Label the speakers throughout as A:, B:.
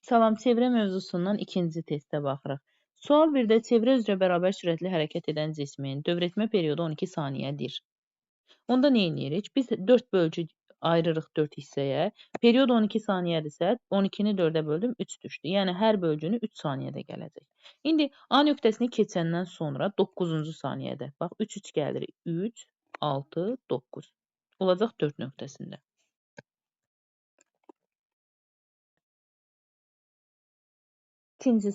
A: Salam, çevrə mövzusundan ikinci testə baxırıq. Sual 1-də çevrə üzrə bərabər sürətli hərəkət edən cismin dövrətmə periodu 12 saniyədir. Onda nə edirik? Biz 4 bölgü ayırırıq 4 hissəyə. Period 12 saniyədirsə, 12-ni 4-ə böldüm, 3 düşdü. Yəni hər bölgünü 3 saniyədə gələcək. İndi A nöqtəsini keçəndən sonra 9-cu saniyədə. Bax 3 gəlir. 3, 6, 9. Olacaq 4 nöqtəsində. İkinci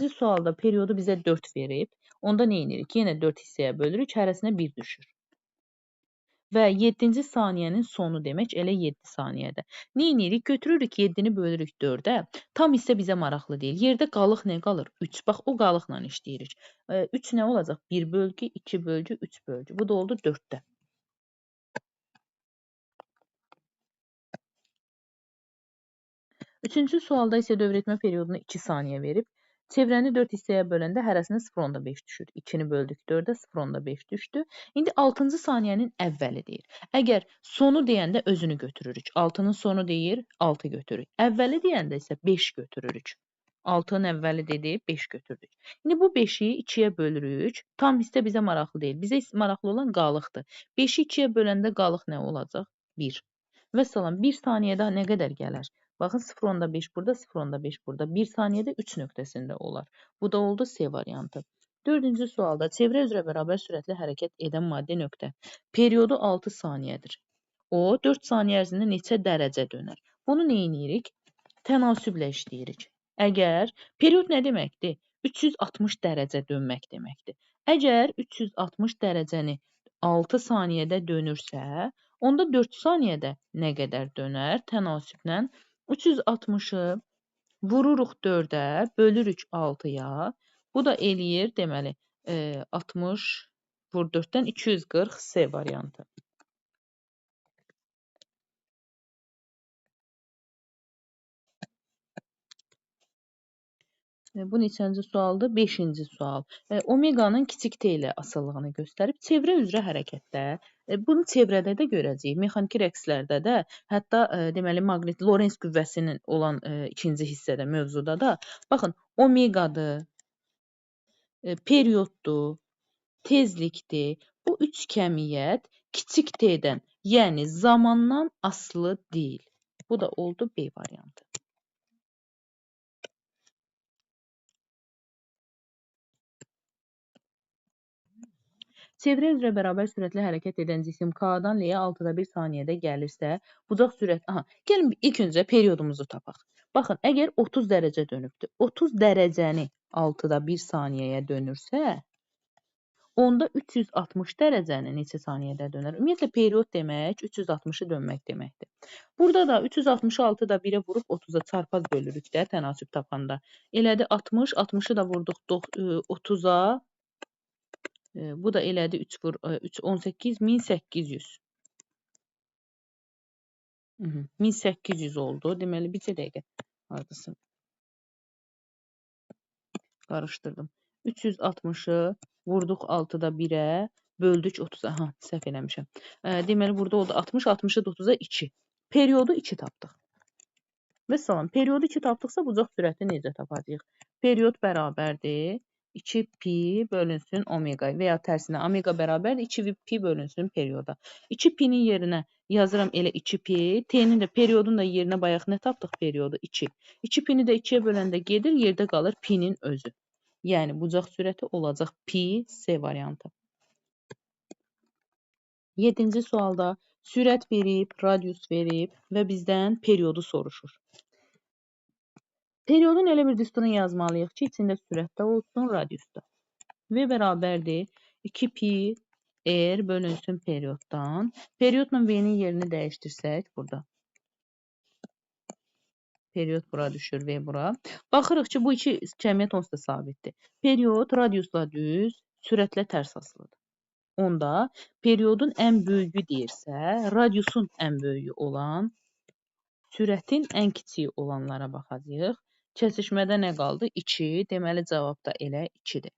A: sualda periodu bizə 4 verib. Onda nə edirik? Yenə 4 hissəyə bölürük, hərəsinə 1 düşür. Və 7-ci saniyənin sonu demək elə 7 saniyədə. Nə edirik? Götürürük 7-ni bölürük 4-ə. Tam hissə bizə maraqlı deyil. Yerdə qalıq nə qalır? 3. Bax o qalıqla işləyirik. 3 nə olacaq? 1 bölgü, 2 bölgü, 3 bölgü. Bu da oldu 4-də. Üçüncü sualda isə dövrətmə periodunu 2 saniyə verib. Çevrəni 4 hissəyə böləndə hərəsinə 0.5 düşür. 2-ni böldük 4-ə 0.5 düşdü. İndi 6-cı saniyənin əvvəli deyir. Əgər sonu deyəndə özünü götürürük. 6-nın sonu deyir, 6 götürürük. Əvvəli deyəndə isə 5 götürürük. 6-nın əvvəli dedi, 5 götürdük. İndi bu 5-i 2-yə bölürük. Tam hissə bizə maraqlı deyil. Bizə maraqlı olan qalıqdır. 5-i 2-yə böləndə qalıq nə olacaq? 1. Və salam 1 saniyədə nə qədər gələr? Baxın 0.5 burada, 0.5 burada. 1 saniyədə 3 nöqtəsində olar. Bu da oldu C variantı. Dördüncü sualda çevrə üzrə bərabər sürətli hərəkət edən maddi nöqtə. Periodu 6 saniyədir. O 4 saniyə ərzində neçə dərəcə dönər? Bunu nə edirik? Tənasüblə işləyirik. Əgər period nə deməkdir? 360 dərəcə dönmək deməkdir. Əgər 360 dərəcəni 6 saniyədə dönürsə, onda 4 saniyədə nə qədər dönər? Tənasüblə 360-ı vururuq 4-ə, bölürük 6-ya. Bu da eləyir, deməli, 60 vur 4-dən 240 C variantı. Bu neçənci sualdır? 5-ci sual. Omeqanın kiçik t ilə asıllığını göstərib çevrə üzrə hərəkətdə. Bunu çevrədə də görəcəyik, mexaniki rəqslərdə də, hətta deməli maqnit Lorentz qüvvəsinin olan ikinci hissədə mövzuda da. Baxın, omeqadır, perioddur, tezlikdir. Bu üç kəmiyyət kiçik t-dən, yəni zamandan asılı deyil. Bu da oldu B variantı. Çevrə üzrə bərabər sürətlə hərəkət edən cisim K-dan L-yə 6/1 saniyədə gəlirsə, bucaq sürət... Gəlin ilk öncə periodumuzu tapaq. Baxın, əgər 30 dərəcə dönübdür, 30 dərəcəni 6/1 saniyəyə dönürsə, onda 360 dərəcəni neçə saniyədə dönər? Ümumiyyətlə, period demək 360-ı dönmək deməkdir. Burada da 360-ı 6/1-ə vurub 30-a çarpaz bölürük də tənasüb tapanda. Elədi 60, 60-ı da vurduq 30-a. Bu da elədi 3 vur 3 18 1800. 1800 oldu. Deməli bircə dəqiqə hardasın. Qarışdırdım. 360-ı vurduq 6/1-ə, böldük 30-a. Səhv eləmişəm. Deməli burada oldu 60, 60-ı 30-a 2. Periodu 2 tapdıq. Və salam, periodu 2 tapdıqsa bucaq sürəti necə tapacağıq? Period bərabərdir 2 pi bölünsün omega və ya tərsinə omega bərabərdir 2 pi bölünsün perioda. 2 pi-nin yerinə yazıram elə 2 pi, t-nin də periodun da yerinə bayaq nə tapdıq periodu 2. 2 pi-ni də 2-yə böləndə gedir, yerdə qalır pi-nin özü. Yəni bucaq sürəti olacaq pi C variantı. 7-ci sualda sürət verib, radius verib və bizdən periodu soruşur. Periodun elə bir düsturunu yazmalıyıq ki, içində sürətdə olsun, radiusda. V bərabərdir 2 pi r bölünsün perioddan. Periodla V-nin yerini dəyişdirsək burada. Period bura düşür, V bura. Baxırıq ki, bu iki cəmiyyət onsuz da sabitdir. Period radiusla düz, sürətlə tərs asılıdır. Onda periodun ən böyüyü deyirsə, radiusun ən böyüyü olan, sürətin ən kiçiyi olanlara baxacağıq. Kəsişmədə nə qaldı? 2. Deməli, cavab da elə 2-dir.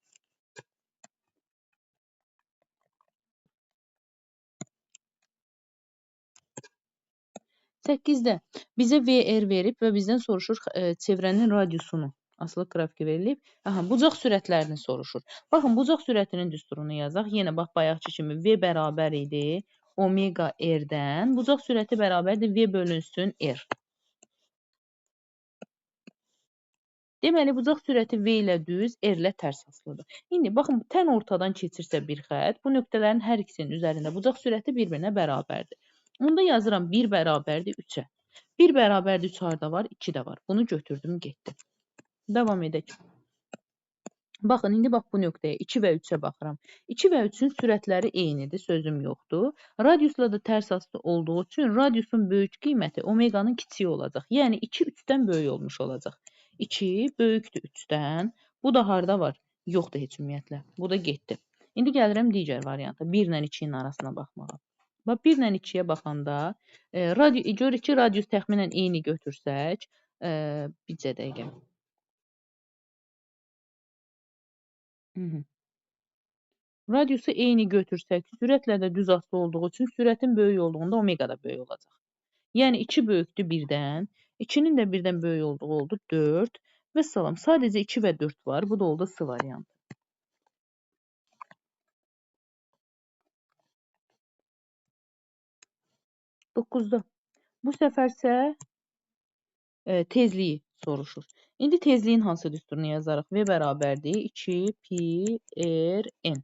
A: 8-də bizə VR verib və bizdən soruşur çevrənin radiusunu. Asılı qrafiki verilib. Aha, bucaq sürətlərini soruşur. Baxın, bucaq sürətinin düsturunu yazaq. Yenə bax, bayaqçı kimi V bərabər idi omega R-dən. Bucaq sürəti bərabərdir V bölünsün R. Deməli, bucaq sürəti V ilə düz, R ilə tərs asılıdır. İndi baxın, tən ortadan keçirsə bir xətt, bu nöqtələrin hər ikisinin üzərində bucaq sürəti bir-birinə bərabərdir. Onda yazıram 1 bərabərdir 3-ə. 1 bərabərdir 3 harda var? 2 də var. Bunu götürdüm, getdim. Davam edək. Baxın, indi bax bu nöqtəyə 2 və 3-ə baxıram. 2 və 3-ün sürətləri eynidir, sözüm yoxdur. Radiusla da tərs asılı olduğu üçün radiusun böyük qiyməti omeqanın kiçiyi olacaq. Yəni 2 3-dən böyük olmuş olacaq. 2 böyükdür 3-dən. Bu da harda var? Yoxdur heç ümumiyyətlə. Bu da getdi. İndi gəlirəm digər varianta. 1 ilə 2-nin arasına baxmağa. Bax 1 ilə 2-yə baxanda görürük ki, radius təxminən eyni götürsək, bircə dəqiqə. Radiusu eyni götürsək, sürətlə də düz asılı olduğu üçün sürətin böyük olduğunda omega da böyük olacaq. Yəni 2 böyükdür 1-dən, 2-nin də 1-dən böyük olduğu oldu 4 və salam. Sadəcə 2 və 4 var. Bu da oldu C variantı. 9-da. Bu səfər isə tezliyi soruşur. İndi tezliyin hansı düsturunu yazarıq? V bərabərdir 2 pi r n.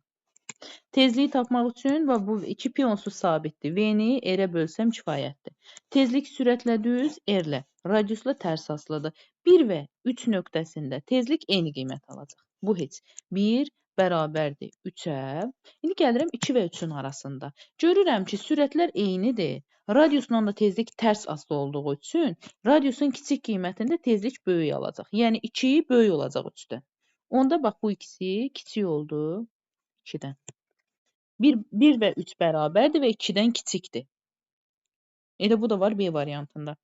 A: Tezliyi tapmaq üçün bu 2 pi onsuz sabitdir. V-ni R-ə bölsəm kifayətdir. Tezlik sürətlə düz, R-lə, radiusla tərs asılıdır. 1 və 3 nöqtəsində tezlik eyni qiymət alacaq. Bu heç. 1 bərabərdir 3-ə. İndi gəlirəm 2 və 3-ün arasında. Görürəm ki, sürətlər eynidir. Radiusla da tezlik tərs asılı olduğu üçün radiusun kiçik qiymətində tezlik böyük alacaq. Yəni 2 böyük olacaq 3-dən. Onda bax bu ikisi kiçik oldu 2-dən. 1 və 3 bərabərdir və 2-dən kiçikdir. Elə bu da var B variantında.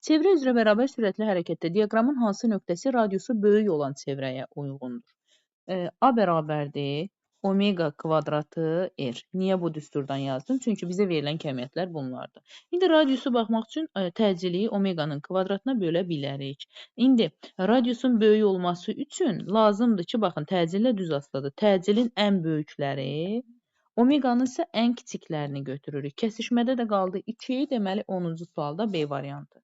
A: Çevrə üzrə bərabər sürətli hərəkətdə diaqramın hansı nöqtəsi radiusu böyük olan çevrəyə uyğundur? A bərabərdir omega kvadratı R. Niyə bu düsturdan yazdım? Çünki bizə verilən kəmiyyətlər bunlardır. İndi radiusu baxmaq üçün təcili omeqanın kvadratına bölə bilərik. İndi radiusun böyük olması üçün lazımdır ki, baxın, təcillə düz asılıdır. Təcilin ən böyükləri, omeqanın isə ən kiçiklərini götürürük. Kəsişmədə də qaldı 2, deməli 10-cu sualda B variantı.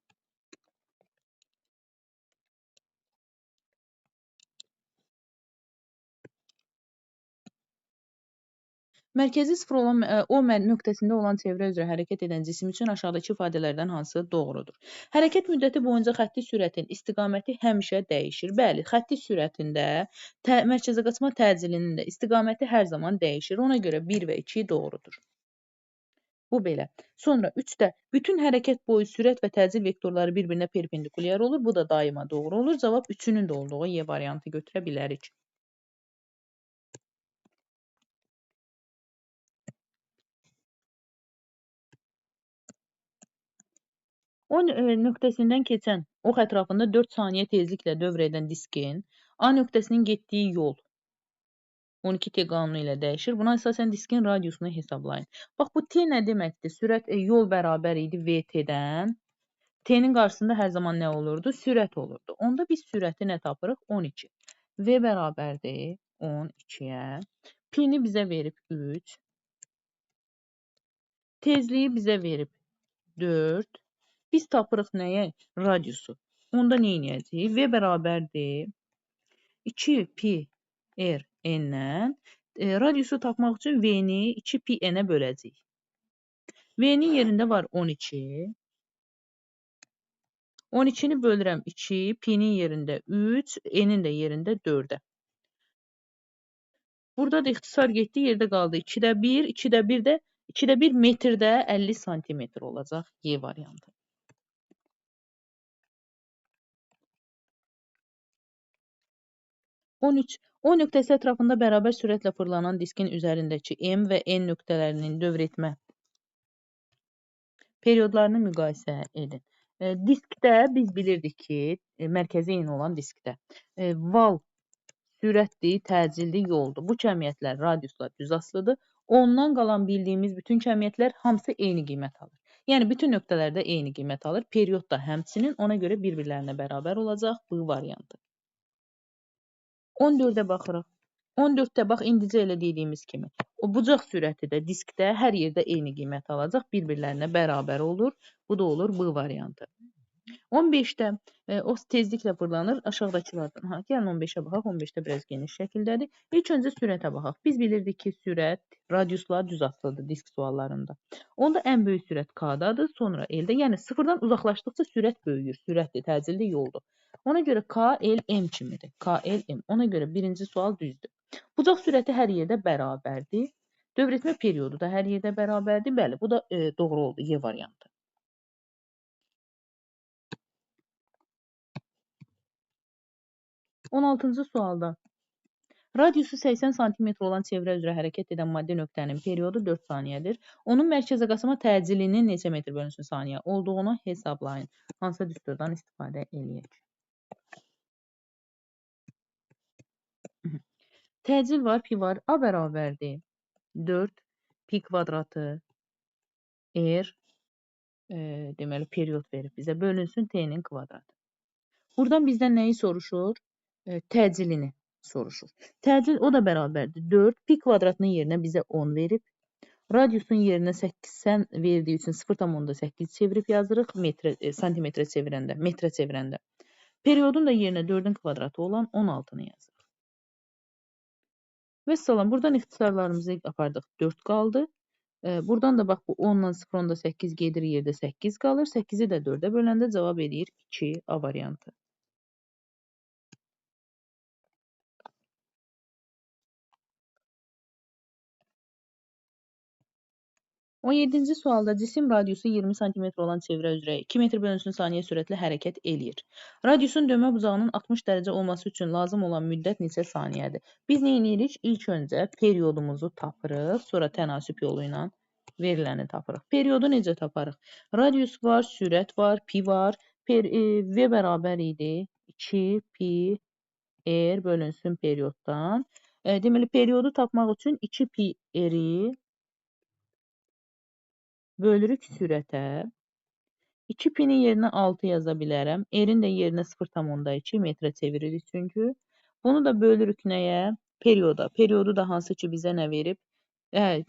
A: Mərkəzi sıfır olan O nöqtəsində olan çevrə üzrə hərəkət edən cisim üçün aşağıdakı ifadələrdən hansı doğrudur? Hərəkət müddəti boyunca xətti sürətin istiqaməti həmişə dəyişir. Bəli, xətti sürətində mərkəzə qaçma təcilinin də istiqaməti hər zaman dəyişir. Ona görə 1 və 2 doğrudur. Bu belə. Sonra 3-də bütün hərəkət boyu sürət və təcil vektorları bir-birinə perpendikulyar olur. Bu da daima doğru olur. Cavab 3-ünün də olduğu Y variantı götürə bilərik. O nöqtəsindən keçən ox ətrafında 4 saniyə tezliklə dövr edən diskin A nöqtəsinin getdiyi yol 12T qanunu ilə dəyişir. Buna əsasən diskin radiusunu hesablayın. Bax, bu T nə deməkdir? Sürət yol bərabər idi VT-dən. T-nin qarşısında hər zaman nə olurdu? Sürət olurdu. Onda biz sürəti nə tapırıq? 12. V bərabərdir 12-yə. P-ni bizə verib 3. Tezliyi bizə verib 4. Biz tapırıq nəyə? Radiusu. Onda nə edəcəyik? V bərabərdir 2 pi r n-dən. Radiusu tapmaq üçün V-ni 2 pi n-ə böləcəyik. V-nin yerində var 12. 12-ni bölürəm 2, pi-nin yerində 3, n-in də yerində 4-ə. Burada da ixtisar getdi, yerdə qaldı 2-də 1, 2-də 1 metrdə 50 santimetr olacaq Y variantı. 13. O nöqtəsi ətrafında bərabər sürətlə fırlanan diskin üzərindəki M və N nöqtələrinin dövr etmə Periodlarını müqayisə edin. Diskdə biz bilirdik ki, mərkəzi eyni olan diskdə val sürətdir, təcildir, yoldur. Bu cəmiyyətlər radiusla düz asılıdır. Ondan qalan bildiyimiz bütün cəmiyyətlər hamısı eyni qiymət alır. Yəni bütün nöqtələrdə eyni qiymət alır. Period da həmçinin ona görə bir-birlərinə bərabər olacaq bu variantı. 14-ə baxırıq. 14-də bax indicə elə dediyimiz kimi. O bucaq sürəti də diskdə hər yerdə eyni qiymət alacaq, bir-birlərinə bərabər olur. Bu da olur bu variantı. 15-də o tezliklə fırlanır aşağıdakılardan. Gəlin 15-ə baxaq. 15-də biraz geniş şəkildədir. İlk öncə sürətə baxaq. Biz bilirdik ki, sürət radiusla düz asılıdır disk suallarında. Onda ən böyük sürət k-dadır, sonra l-də. Yəni sıfırdan uzaqlaşdıqca sürət böyüyür. Sürətdir, təcildir, yoldur. Ona görə k, l, m kimidir. K, l, m. Ona görə birinci sual düzdür. Bucaq sürəti hər yerdə bərabərdir. Dövr etmə periodu da hər yerdə bərabərdir. Bəli, bu da doğru oldu. Y variantı. 16-cı sualda radiusu 80 sm olan çevrə üzrə hərəkət edən maddi nöqtənin periodu 4 saniyədir. Onun mərkəzə qasıma təcilinin neçə metr bölünsün saniyə olduğunu hesablayın. Hansı düsturdan istifadə eləyək? Təcil var, pi var. A bərabərdir 4 pi kvadratı r deməli period verib bizə. Bölünsün t-nin kvadratı. Buradan bizdən nəyi soruşur? Təcilini soruşur. Təcil o da bərabərdir 4 pi kvadratının yerinə bizə 10 verib. Radiusun yerinə 80 verdiyi üçün 0,8 çevirib yazırıq. Santimetrə çevirəndə, metrə çevirəndə. Periodun da yerinə 4-ün kvadratı olan 16-nı yazırıq. Və salam, buradan ixtisarlarımızı apardıq. 4 qaldı. Buradan da bax bu 10 ilə 0,8 gedir, yerdə 8 qalır. 8-i də 4-ə böləndə cavab eləyir 2 A variantı. 17-ci sualda cisim radiusu 20 sm olan çevrə üzrə 2 metr bölünsün saniyə sürətlə hərəkət eləyir. Radiusun dönmə bucağının 60 dərəcə olması üçün lazım olan müddət neçə saniyədir? Biz nə edirik? İlk öncə periodumuzu tapırıq, sonra tənasüb yolu ilə veriləni tapırıq. Periodu necə taparıq? Radius var, sürət var, pi var. V bərabər idi 2 pi r bölünsün perioddan. Deməli, periodu tapmaq üçün 2 pi r-i bölürük sürətə. 2 pi-nin yerinə 6 yaza bilərəm. R-in də yerinə 0,2 metrə çeviririk çünki. Bunu da bölürük nəyə? Perioda. Periodu da hansı ki bizə nə verib?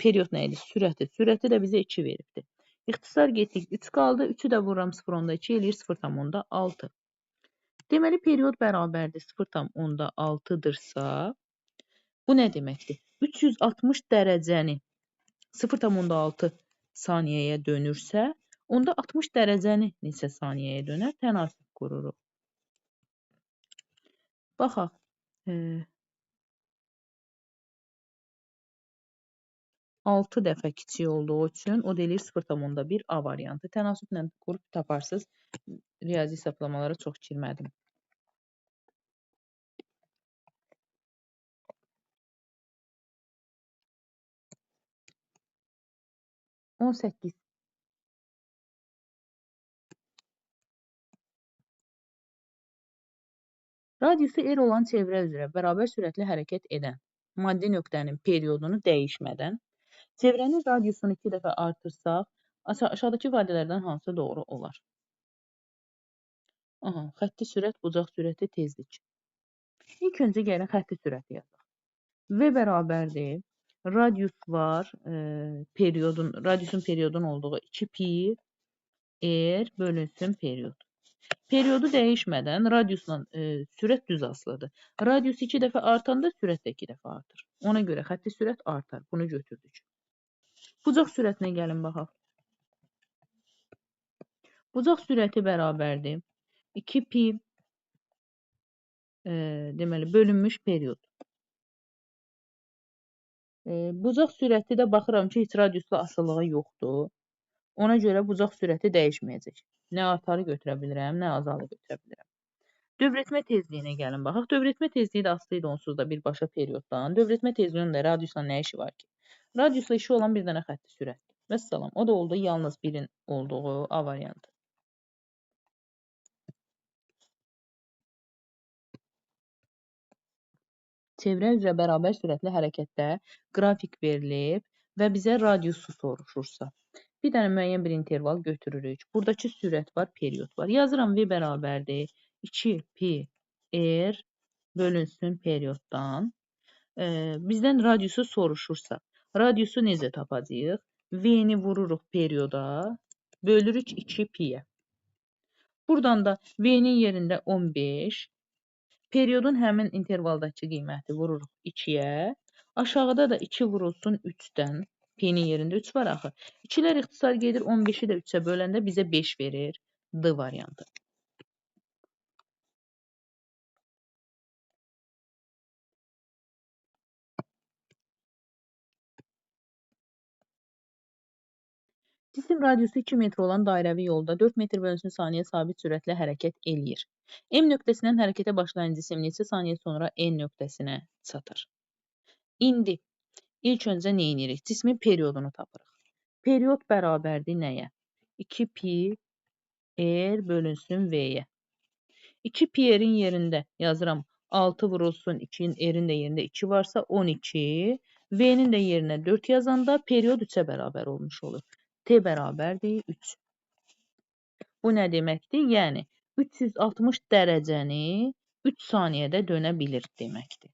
A: Period nə idi? Sürəti. Sürəti də bizə 2 veribdir. İxtisar getdik. 3 qaldı. 3-ü də vururam 0,2 eləyir 0,6. Deməli, period bərabərdir 0,6-dırsa, bu nə deməkdir? 360 dərəcəni 0,6 saniyəyə dönürsə, onda 60 dərəcəni neçə saniyəyə dönər? Tənasüb qururuq. Baxaq. 6 dəfə kiçik olduğu üçün o da eləyir 0,1 A variantı. Tənasüblə qurub taparsınız. Riyazi hesablamalara çox girmədim. 18. Radiusu R olan çevrə üzrə bərabər sürətlə hərəkət edən maddi nöqtənin periodunu dəyişmədən çevrənin radiusunu 2 dəfə artırsaq, aşağıdakı ifadələrdən hansı doğru olar? Xətti sürət, bucaq sürəti, tezlik. İlk öncə gəlin xətti sürəti yazaq. V bərabərdir. Radius var, radiusun periodun olduğu 2 pi r bölünsün period. Periodu dəyişmədən radiusla sürət düz asılıdır. Radius 2 dəfə artanda sürət də 2 dəfə artır. Ona görə xətti sürət artar. Bunu götürdük. Bucaq sürətinə gəlin baxaq. Bucaq sürəti bərabərdir 2 pi deməli bölünmüş period. Bucaq sürəti də baxıram ki, heç radiusla asılılığı yoxdur. Ona görə bucaq sürəti dəyişməyəcək. Nə artarı götürə bilirəm, nə azalı götürə bilirəm. Dövr etmə tezliyinə gəlin baxaq. Dövr etmə tezliyi də asılı idi onsuz da birbaşa perioddan. Dövr etmə tezliyinin də radiusla nə işi var ki? Radiusla işi olan bir dənə xətti sürətdir. Vəssalam. O da oldu yalnız birin olduğu A variantı. Çevrə üzrə bərabər sürətli hərəkətdə qrafik verilib və bizə radiusu soruşursa, bir dənə müəyyən bir interval götürürük. Buradakı sürət var, period var. Yazıram V bərabərdir 2 pi r bölünsün perioddan. Bizdən radiusu soruşursa, radiusu necə tapacağıq? V-ni vururuq perioda, bölürük 2 pi-yə. Buradan da V-nin yerində 15, periodun həmin intervaldakı qiyməti vururuq 2-yə. Aşağıda da 2 vurulsun 3-dən. P-nin yerində 3 var axı. 2-lər ixtisar gedir, 15-i də 3-ə böləndə bizə 5 verir. D variantı. Cisim radiusu 2 metr olan dairəvi yolda 4 metr bölünsün saniyə sabit sürətlə hərəkət eləyir. M nöqtəsindən hərəkətə başlayan cisim neçə saniyə sonra N nöqtəsinə çatır? İndi ilk öncə nə edirik? Cismin periodunu tapırıq. Period bərabərdir nəyə? 2 pi r bölünsün v-yə. 2 pi r-in yerində yazıram 6 vurulsun 2-nin r-in də yerində 2 varsa 12. V-nin də yerinə 4 yazanda period 3-ə bərabər olmuş olur. T bərabərdir 3. Bu nə deməkdir? Yəni 360 dərəcəni 3 saniyədə dönə bilir deməkdir.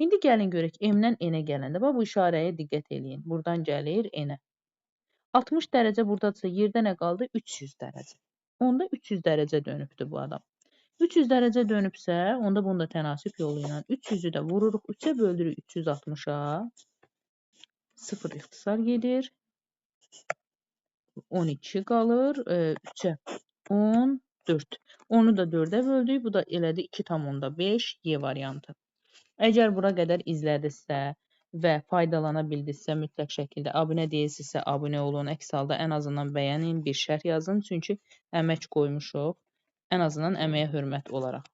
A: İndi gəlin görək M-dən N-ə gələndə. Bax bu işarəyə diqqət eləyin. Buradan gəlir N-ə. 60 dərəcə buradadırsa yerdə nə qaldı? 300 dərəcə. Onda 300 dərəcə dönübdür bu adam. 300 dərəcə dönübsə, onda bunda tənasüb yolu ilə 300-ü də vururuq 3-ə böldürürük 360-a. 0 ixtisar gedir. 12 qalır. 3-ə 14. Onu da 4-ə böldük. Bu da elədi 2,5 Y variantı. Əgər bura qədər izlədirsə və faydalana bildinizsə, mütləq şəkildə abunə deyilsinizsə, abunə olun. Əks halda ən azından bəyənin, bir şərh yazın. Çünki əmək qoymuşuq. Ən azından əməyə hörmət olaraq.